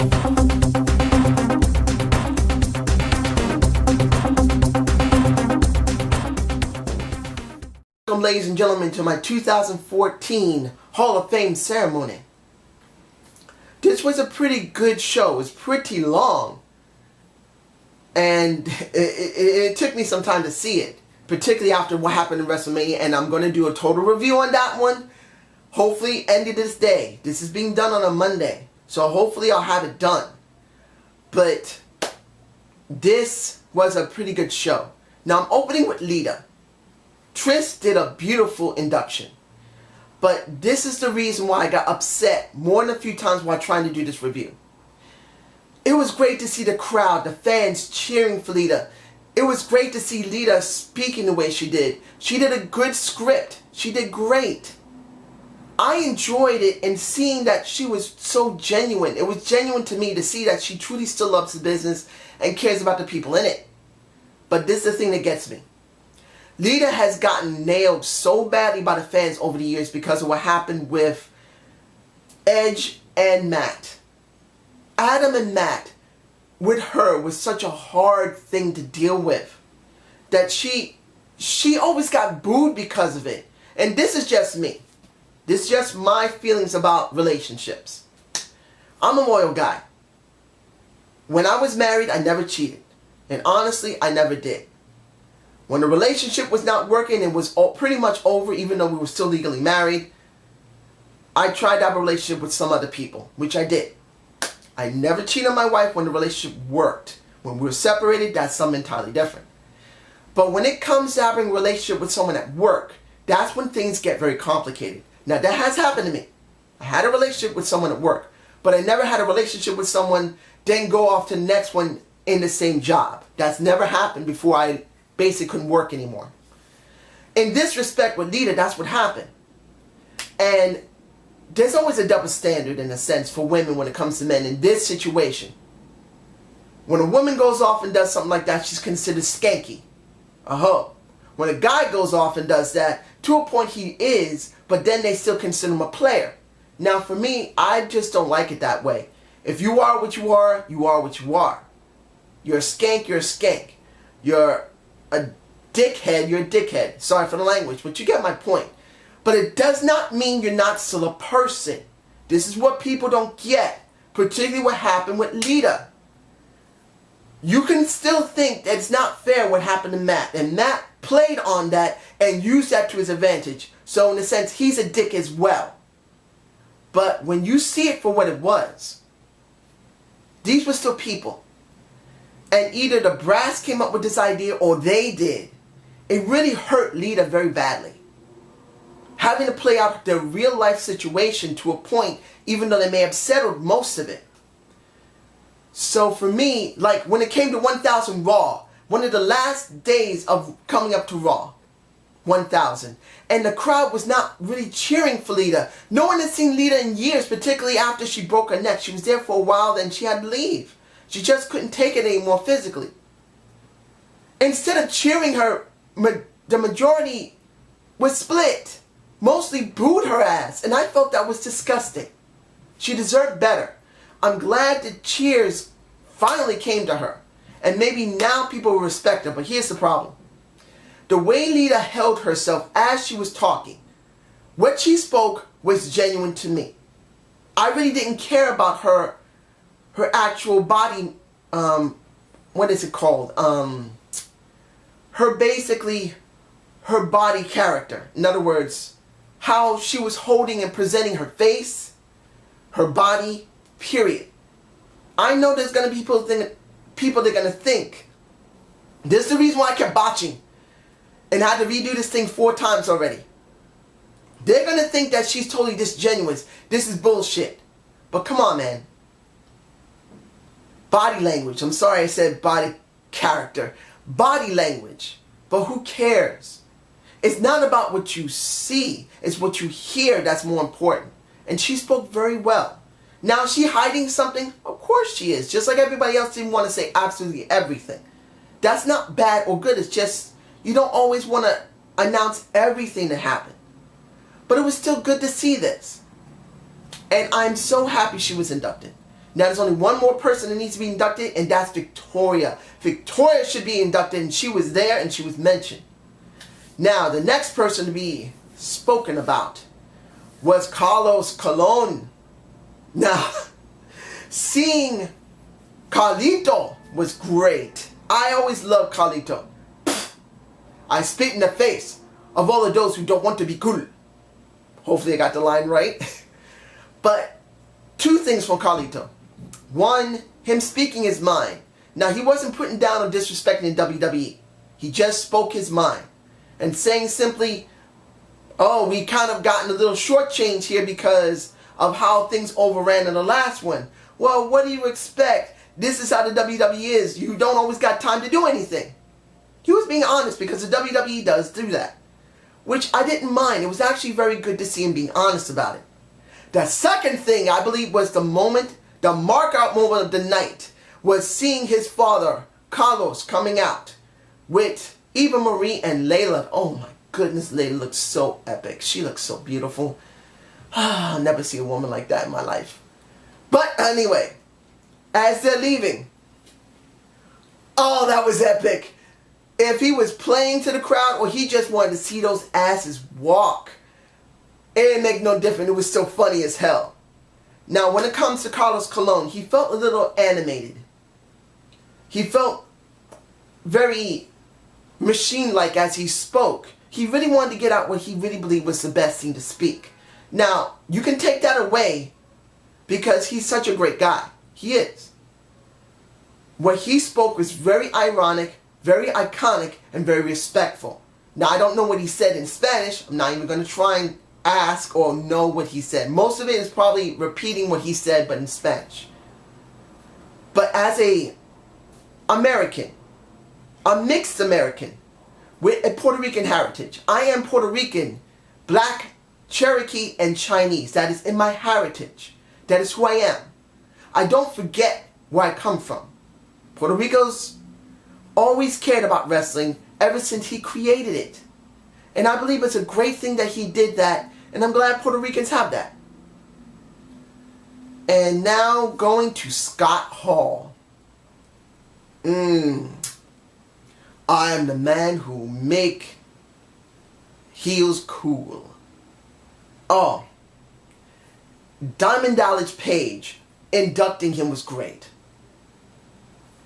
Welcome, ladies and gentlemen, to my 2014 Hall of Fame ceremony. This was a pretty good show. It was pretty long, and it took me some time to see it, particularly after what happened in WrestleMania, and I'm going to do a total review on that one, hopefully end of this day. This is being done on a Monday, so hopefully I'll have it done. But this was a pretty good show. Now I'm opening with Lita. Trish did a beautiful induction. But this is the reason why I got upset more than a few times while trying to do this review. It was great to see the crowd, the fans cheering for Lita. It was great to see Lita speaking the way she did. She did a good script. She did great. I enjoyed it, and seeing that she was so genuine. It was genuine to me to see that she truly still loves the business and cares about the people in it. But this is the thing that gets me. Lita has gotten nailed so badly by the fans over the years because of what happened with Edge and Matt. Adam and Matt, with her, was such a hard thing to deal with. That she always got booed because of it. And this is just me. This is just my feelings about relationships. I'm a loyal guy. When I was married, I never cheated. And honestly, I never did. When the relationship was not working and was pretty much over, even though we were still legally married, I tried to have a relationship with some other people, which I did. I never cheated on my wife when the relationship worked. When we were separated, that's something entirely different. But when it comes to having a relationship with someone at work, that's when things get very complicated. Now, that has happened to me. I had a relationship with someone at work, but I never had a relationship with someone, then go off to the next one in the same job. That's never happened before I basically couldn't work anymore. In this respect with Lita, that's what happened. And there's always a double standard in a sense for women when it comes to men in this situation. When a woman goes off and does something like that, she's considered skanky, a hoe. When a guy goes off and does that, to a point he is, but then they still consider him a player. Now for me, I just don't like it that way. If you are what you are, you are what you are. You're a skank, you're a skank. You're a dickhead, you're a dickhead. Sorry for the language, but you get my point. But it does not mean you're not still a person. This is what people don't get, particularly what happened with Lita. You can still think that it's not fair what happened to Matt, and Matt played on that and used that to his advantage. So in a sense, he's a dick as well. But when you see it for what it was, these were still people. And either the brass came up with this idea or they did. It really hurt Lita very badly. Having to play out their real life situation to a point, even though they may have settled most of it. So for me, like when it came to 1000 Raw, one of the last days of coming up to Raw, 1000, and the crowd was not really cheering for Lita. No one had seen Lita in years, particularly after she broke her neck. She was there for a while, then she had to leave. She just couldn't take it anymore physically. Instead of cheering her, the majority was split. Mostly booed her ass, and I felt that was disgusting. She deserved better. I'm glad the cheers finally came to her, and maybe now people will respect her, but here's the problem. The way Lita held herself as she was talking, what she spoke was genuine to me. I really didn't care about her actual body, what is it called? Her body character. In other words, how she was holding and presenting her face, her body, period. I know there's going to be people that are going to think. This is the reason why I kept botching and had to redo this thing 4 times already. They're going to think that she's totally disingenuous. This is bullshit. But come on, man. Body language. I'm sorry I said body character. Body language. But who cares? It's not about what you see. It's what you hear that's more important. And she spoke very well. Now, is she hiding something? Of course she is. Just like everybody else didn't want to say absolutely everything. That's not bad or good. It's just you don't always want to announce everything that happened. But it was still good to see this. And I'm so happy she was inducted. Now there's only one more person that needs to be inducted, and that's Victoria. Victoria should be inducted, and she was there and she was mentioned. Now the next person to be spoken about was Carlos Colon. Now, seeing Carlito was great. I always loved Carlito. I spit in the face of all of those who don't want to be cool. Hopefully I got the line right. But two things from Carlito. One, him speaking his mind. Now, he wasn't putting down or disrespecting WWE. He just spoke his mind. And saying simply, oh, we kind of gotten a little shortchanged here because of how things overran in the last one. Well, what do you expect? This is how the WWE is. You don't always got time to do anything. He was being honest because the WWE does do that. Which I didn't mind. It was actually very good to see him being honest about it. The second thing I believe was the moment, the mark-out moment of the night, was seeing his father, Carlos, coming out with Eva Marie and Layla. Oh my goodness, Layla looks so epic. She looks so beautiful. I'll never see a woman like that in my life. But anyway, as they're leaving, oh, that was epic. If he was playing to the crowd or he just wanted to see those asses walk, it didn't make no difference. It was still funny as hell. Now, when it comes to Carlos Colon, he felt a little animated. He felt very machine-like as he spoke. He really wanted to get out what he really believed was the best thing to speak. Now, you can take that away because he's such a great guy. He is. What he spoke was very ironic, very iconic, and very respectful. Now, I don't know what he said in Spanish. I'm not even going to try and ask or know what he said. Most of it is probably repeating what he said, but in Spanish. But as a American, a mixed American with a Puerto Rican heritage, I am Puerto Rican, Black, Cherokee, and Chinese. That is in my heritage. That is who I am. I don't forget where I come from. Puerto Rico's always cared about wrestling ever since he created it. And I believe it's a great thing that he did that, and I'm glad Puerto Ricans have that. And now going to Scott Hall. I am the man who make heels cool. Oh, Diamond Dallas Page inducting him was great.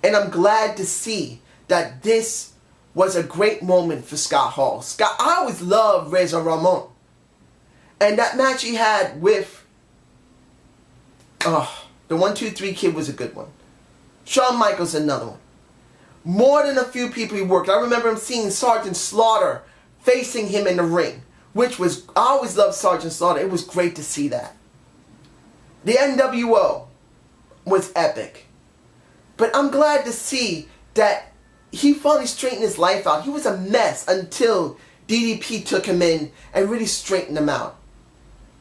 And I'm glad to see that this was a great moment for Scott Hall. I always loved Razor Ramon. And that match he had with the 1-2-3 Kid was a good one. Shawn Michaels another one. More than a few people he worked. I remember him seeing Sergeant Slaughter facing him in the ring. Which was, I always loved Sergeant Slaughter. It was great to see that. The NWO was epic. But I'm glad to see that he finally straightened his life out. He was a mess until DDP took him in and really straightened him out.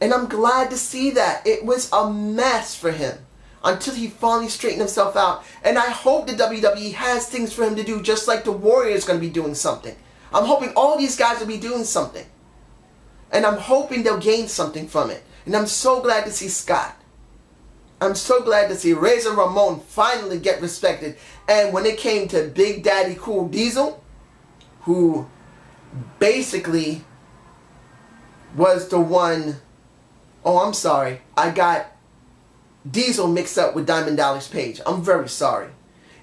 And I'm glad to see that. It was a mess for him until he finally straightened himself out. And I hope the WWE has things for him to do, just like the Warrior is going to be doing something. I'm hoping all these guys will be doing something. And I'm hoping they'll gain something from it. And I'm so glad to see Scott. I'm so glad to see Razor Ramon finally get respected. And when it came to Big Daddy Cool Diesel, who basically was the one... Oh, I'm sorry. I got Diesel mixed up with Diamond Dallas Page. I'm very sorry.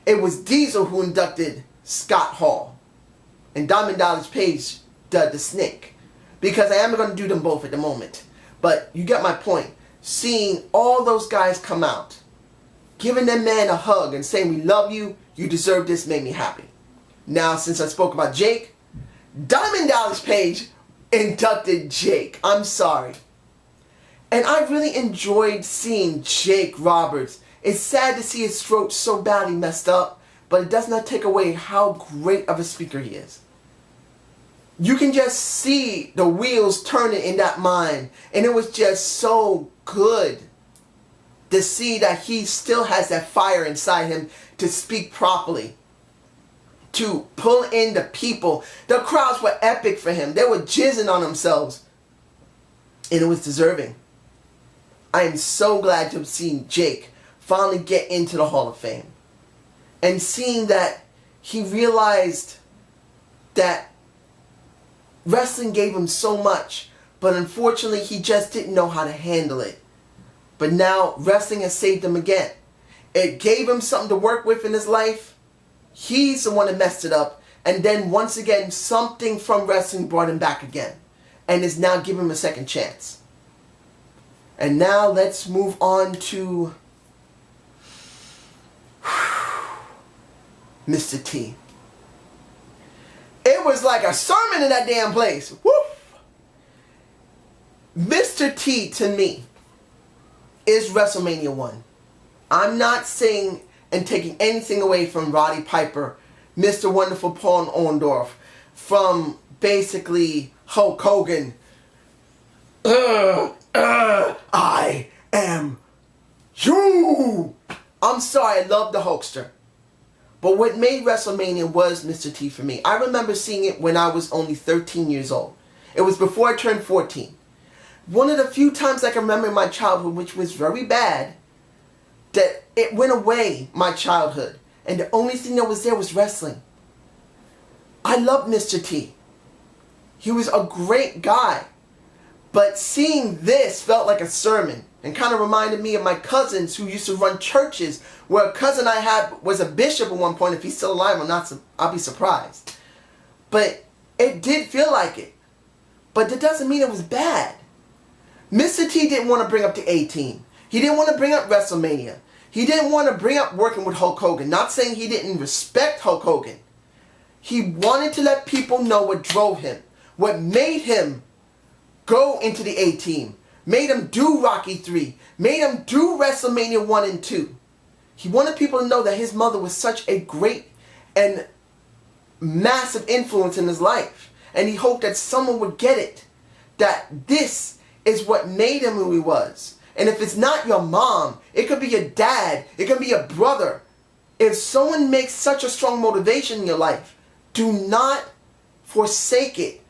It was Diesel who inducted Scott Hall. And Diamond Dallas Page did the Snake. Because I am going to do them both at the moment. But you get my point. Seeing all those guys come out, giving that man a hug and saying, we love you, you deserve this, made me happy. Now, since I spoke about Jake, Diamond Dallas Page inducted Jake. I'm sorry. And I really enjoyed seeing Jake Roberts. It's sad to see his throat so badly messed up, but it does not take away how great of a speaker he is. You can just see the wheels turning in that mind. And it was just so good to see that he still has that fire inside him to speak properly. To pull in the people. The crowds were epic for him. They were jizzing on themselves. And it was deserving. I am so glad to have seen Jake finally get into the Hall of Fame. And seeing that he realized that wrestling gave him so much, but unfortunately he just didn't know how to handle it. But now wrestling has saved him again. It gave him something to work with in his life. He's the one that messed it up. And then once again, something from wrestling brought him back again. And is now giving him a second chance. And now let's move on to Mr. T. It was like a sermon in that damn place. Woof! Mr. T, to me, is WrestleMania 1. I'm not saying and taking anything away from Roddy Piper, Mr. Wonderful Paul Orndorff, from basically Hulk Hogan. I am you. I'm sorry, I love the Hulkster. But what made WrestleMania was Mr. T for me. I remember seeing it when I was only 13 years old. It was before I turned 14. One of the few times I can remember in my childhood, which was very bad, that it went away, my childhood. And the only thing that was there was wrestling. I loved Mr. T. He was a great guy. But seeing this felt like a sermon. And kind of reminded me of my cousins who used to run churches, where a cousin I had was a bishop at one point. If he's still alive, I'll be surprised. But it did feel like it. But that doesn't mean it was bad. Mr. T didn't want to bring up the A-Team. He didn't want to bring up WrestleMania. He didn't want to bring up working with Hulk Hogan. Not saying he didn't respect Hulk Hogan. He wanted to let people know what drove him. What made him go into the A-Team. Made him do Rocky 3. Made him do WrestleMania 1 and 2. He wanted people to know that his mother was such a great and massive influence in his life. And he hoped that someone would get it. That this is what made him who he was. And if it's not your mom, it could be your dad. It could be your brother. If someone makes such a strong motivation in your life, do not forsake it.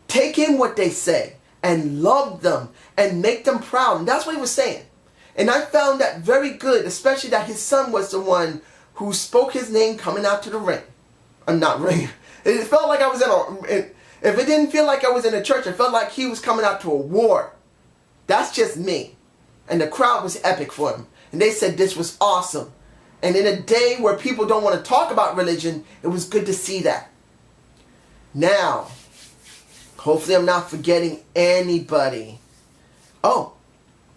Take in what they say. And love them and make them proud. And that's what he was saying. And I found that very good, especially that his son was the one who spoke his name coming out to the ring. I'm not ring. It felt like I was if it didn't feel like I was in a church, it felt like he was coming out to a war. That's just me. And the crowd was epic for him. And they said this was awesome. And in a day where people don't want to talk about religion, it was good to see that. Now, hopefully I'm not forgetting anybody. Oh,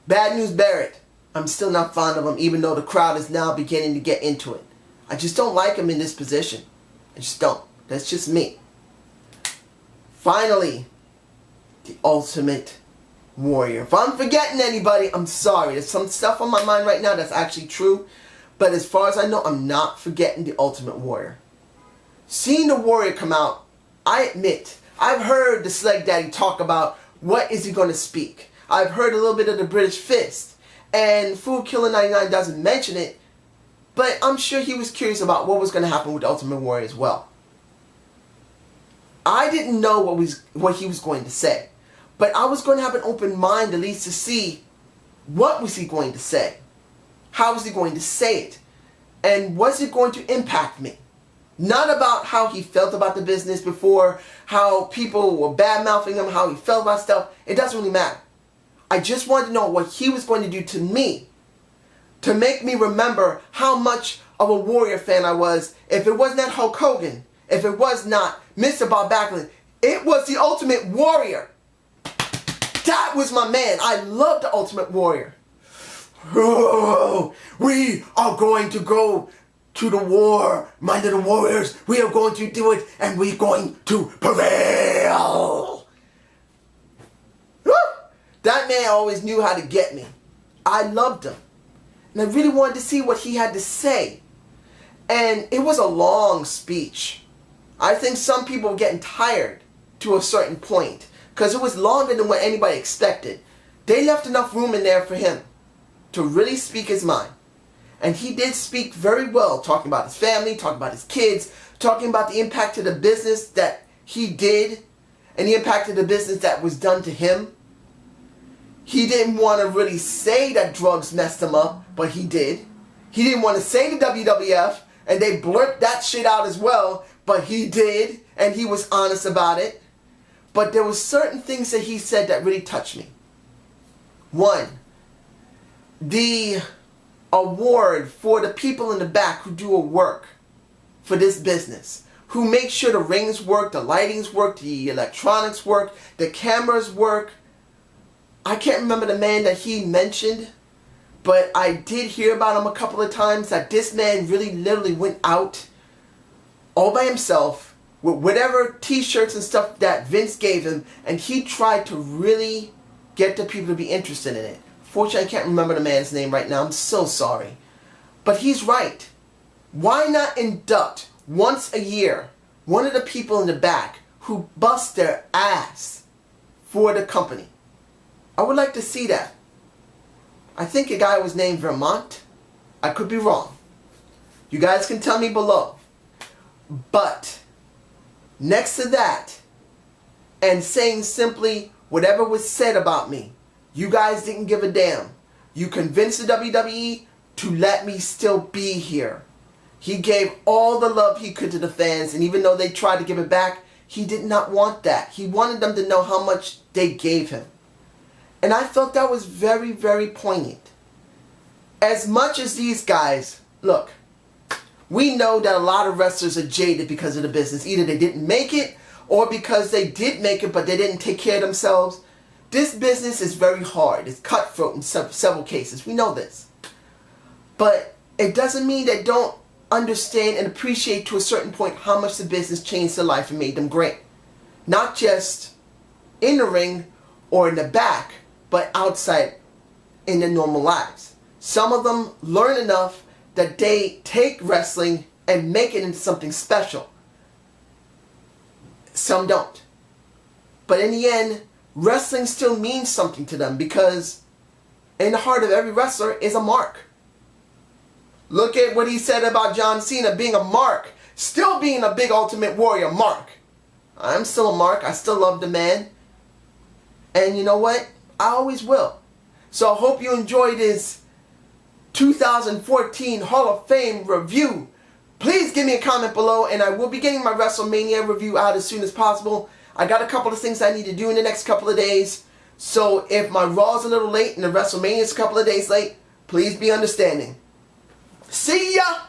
Bad News Barrett. I'm still not fond of him, even though the crowd is now beginning to get into it. I just don't like him in this position. I just don't. That's just me. Finally, the Ultimate Warrior. If I'm forgetting anybody, I'm sorry. There's some stuff on my mind right now that's actually true. But as far as I know, I'm not forgetting the Ultimate Warrior. Seeing the Warrior come out, I admit, I've heard the Sleg Daddy talk about what is he going to speak. I've heard a little bit of the British Fist. And Food Killer 99 doesn't mention it. But I'm sure he was curious about what was going to happen with the Ultimate Warrior as well. I didn't know what he was going to say. But I was going to have an open mind at least to see what was he going to say. How was he going to say it? And was it going to impact me? Not about how he felt about the business before, how people were bad-mouthing him, how he felt about stuff. It doesn't really matter. I just wanted to know what he was going to do to me to make me remember how much of a Warrior fan I was. If it wasn't that Hulk Hogan, if it was not Mr. Bob Backlund, it was the Ultimate Warrior. That was my man. I love the Ultimate Warrior. Oh, we are going to go to the war, my little warriors. We are going to do it, and we're going to prevail. Woo! That man always knew how to get me. I loved him. And I really wanted to see what he had to say. And it was a long speech. I think some people were getting tired to a certain point, because it was longer than what anybody expected. They left enough room in there for him to really speak his mind. And he did speak very well, talking about his family, talking about his kids, talking about the impact to the business that he did, and the impact of the business that was done to him. He didn't want to really say that drugs messed him up, but he did. He didn't want to say the WWF, and they blurted that shit out as well, but he did, and he was honest about it. But there were certain things that he said that really touched me. One, the award for the people in the back who do a work for this business, who make sure the rings work, the lightings work, the electronics work, the cameras work. I can't remember the man that he mentioned, but I did hear about him a couple of times, that this man really literally went out all by himself with whatever t-shirts and stuff that Vince gave him, and he tried to really get the people to be interested in it. Fortunately, I can't remember the man's name right now. I'm so sorry. But he's right. Why not induct once a year one of the people in the back who bust their ass for the company? I would like to see that. I think a guy was named Vermont. I could be wrong. You guys can tell me below. But next to that, and saying simply whatever was said about me, you guys didn't give a damn. You convinced the WWE to let me still be here. He gave all the love he could to the fans, and even though they tried to give it back, he did not want that. He wanted them to know how much they gave him. And I felt that was very, very poignant. As much as these guys, look, we know that a lot of wrestlers are jaded because of the business. Either they didn't make it, or because they did make it but they didn't take care of themselves. This business is very hard. It's cutthroat in several cases. We know this. But it doesn't mean they don't understand and appreciate to a certain point how much the business changed their life and made them great. Not just in the ring or in the back, but outside in their normal lives. Some of them learn enough that they take wrestling and make it into something special. Some don't. But in the end, wrestling still means something to them, because in the heart of every wrestler is a mark. Look at what he said about John Cena being a mark, still being a big Ultimate Warrior mark. I'm still a mark. I still love the man. And you know what? I always will. So I hope you enjoyed this 2014 Hall of Fame review. Please give me a comment below, and I will be getting my WrestleMania review out as soon as possible. I got a couple of things I need to do in the next couple of days. So if my Raw is a little late and the WrestleMania is a couple of days late, please be understanding. See ya!